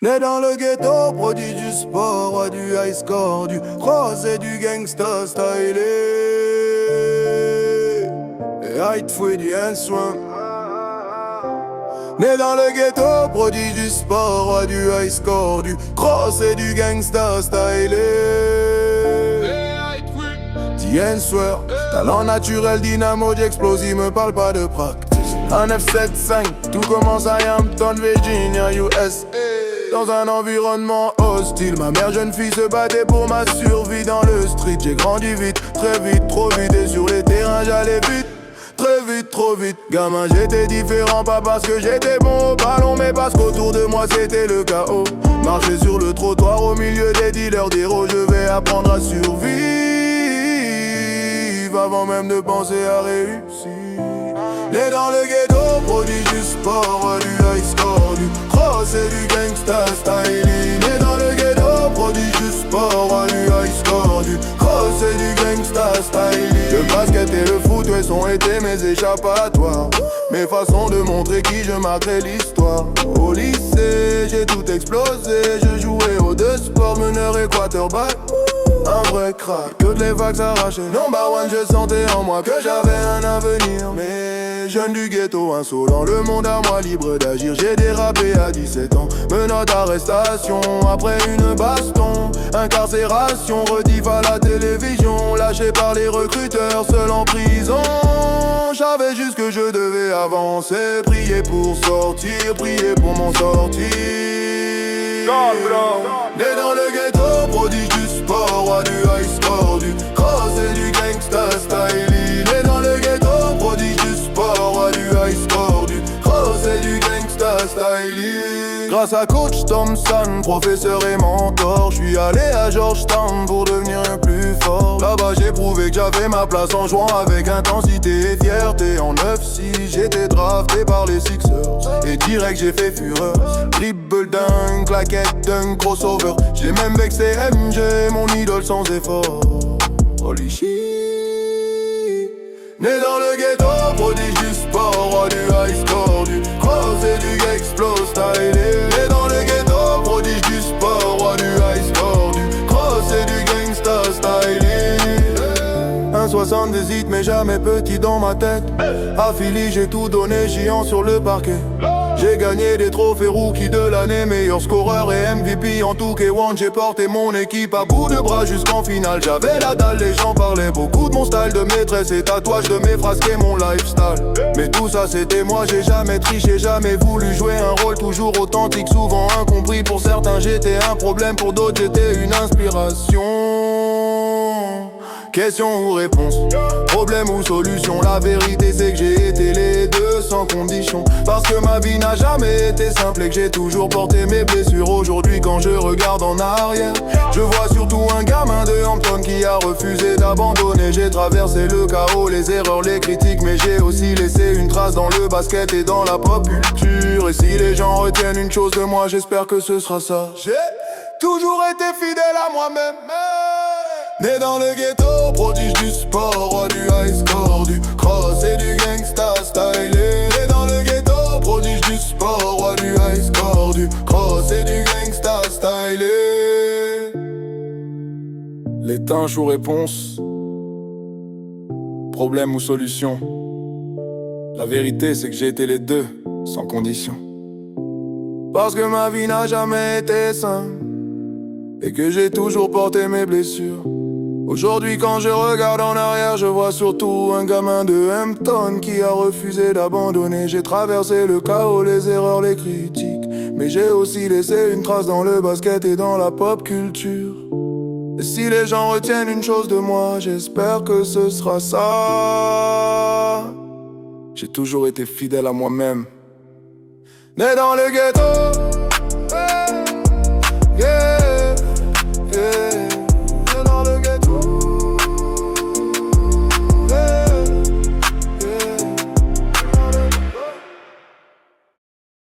Né dans le ghetto, produit du sport, roi du high score, du cross et du gangsta stylé. Et high fouet du soin. Né dans le ghetto, produit du sport, roi du high score, du cross et du gangsta stylé. Tien soir, talent naturel, dynamo d'explosif, me parle pas de practice. Un F75, tout commence à Hampton, Virginia, USA. Dans un environnement hostile, ma mère jeune fille se battait pour ma survie dans le street. J'ai grandi vite, très vite, trop vite, et sur les terrains j'allais vite. Très vite, trop vite. Gamin j'étais différent, pas parce que j'étais bon au ballon, mais parce qu'autour de moi c'était le chaos. Marcher sur le trottoir au milieu des dealers d'héros, je vais apprendre à survivre avant même de penser à réussir. Né dans le ghetto, produit du sport, du high score, du cross et du gangsta styling. Né dans le ghetto, produit du sport, du high score, du cross et du gangsta styling. Le basket et le foot, ouais, ont été mes échappatoires, mes façons de montrer qui je marquerai l'histoire. Au lycée, j'ai tout explosé, je jouais aux deux sports, meneur et quarterback. Un vrai crack, toutes les vagues arrachées. Number one, je sentais en moi que j'avais un avenir. Mais jeune du ghetto, insolent, le monde à moi libre d'agir. J'ai dérapé à 17 ans, menottes d'arrestation. Après une baston, incarcération, rediff à la télévision. Lâché par les recruteurs, seul en prison. J'avais juste que je devais avancer. Prier pour sortir, prier pour m'en sortir. Né dans le ghetto, prodige du sport, roi du high score, du cross et du gangsta styling. Né dans le ghetto, prodige du sport, roi du high score, du cross et du gangsta styling. Grâce à coach Thompson, professeur et mentor, je suis allé à Georgetown pour devenir un plus fort. Là-bas j'ai prouvé que j'avais ma place en jouant avec intensité et fierté. En 9-6, j'étais drafté par les Sixers et direct j'ai fait fureur. Dribble dunk, claquette dunk, crossover. J'ai même vexé MJ, mon idole sans effort. Holy shit. Né dans le ghetto, prodige du sport, roi du high score, du cross et du explose stylé. Né dans le ghetto, prodige du sport, roi du high score, du cross et du gangsta stylé. 1,78 mais jamais petit dans ma tête. À Philly j'ai tout donné, géant sur le parquet. J'ai gagné des trophées rookie de l'année, meilleur scoreur et MVP en tout K1. J'ai porté mon équipe à bout de bras jusqu'en finale. J'avais la dalle, les gens parlaient beaucoup de mon style de maîtresse et tatouage de mes frasques et mon lifestyle. Mais tout ça c'était moi, j'ai jamais triché, jamais voulu jouer un rôle toujours authentique, souvent incompris. Pour certains j'étais un problème, pour d'autres j'étais une inspiration. Question ou réponse, problème ou solution, la vérité c'est que j'ai été les deux sans condition. Parce que ma vie n'a jamais été simple et que j'ai toujours porté mes blessures. Aujourd'hui quand je regarde en arrière, je vois surtout un gamin de Hampton qui a refusé d'abandonner. J'ai traversé le chaos, les erreurs, les critiques, mais j'ai aussi laissé une trace dans le basket et dans la pop culture. Et si les gens retiennent une chose de moi, j'espère que ce sera ça. J'ai toujours été fidèle à moi-même. Né dans le ghetto, prodige du sport, roi du high score, du cross et du gangsta stylé. Né dans le ghetto, prodige du sport, roi du high score, du cross et du gangsta stylé. L'étanche ou réponse, problème ou solution, la vérité c'est que j'ai été les deux, sans condition. Parce que ma vie n'a jamais été simple et que j'ai toujours porté mes blessures. Aujourd'hui quand je regarde en arrière, je vois surtout un gamin de Hampton qui a refusé d'abandonner. J'ai traversé le chaos, les erreurs, les critiques, mais j'ai aussi laissé une trace dans le basket et dans la pop culture. Et si les gens retiennent une chose de moi, j'espère que ce sera ça. J'ai toujours été fidèle à moi-même. Né dans le ghetto,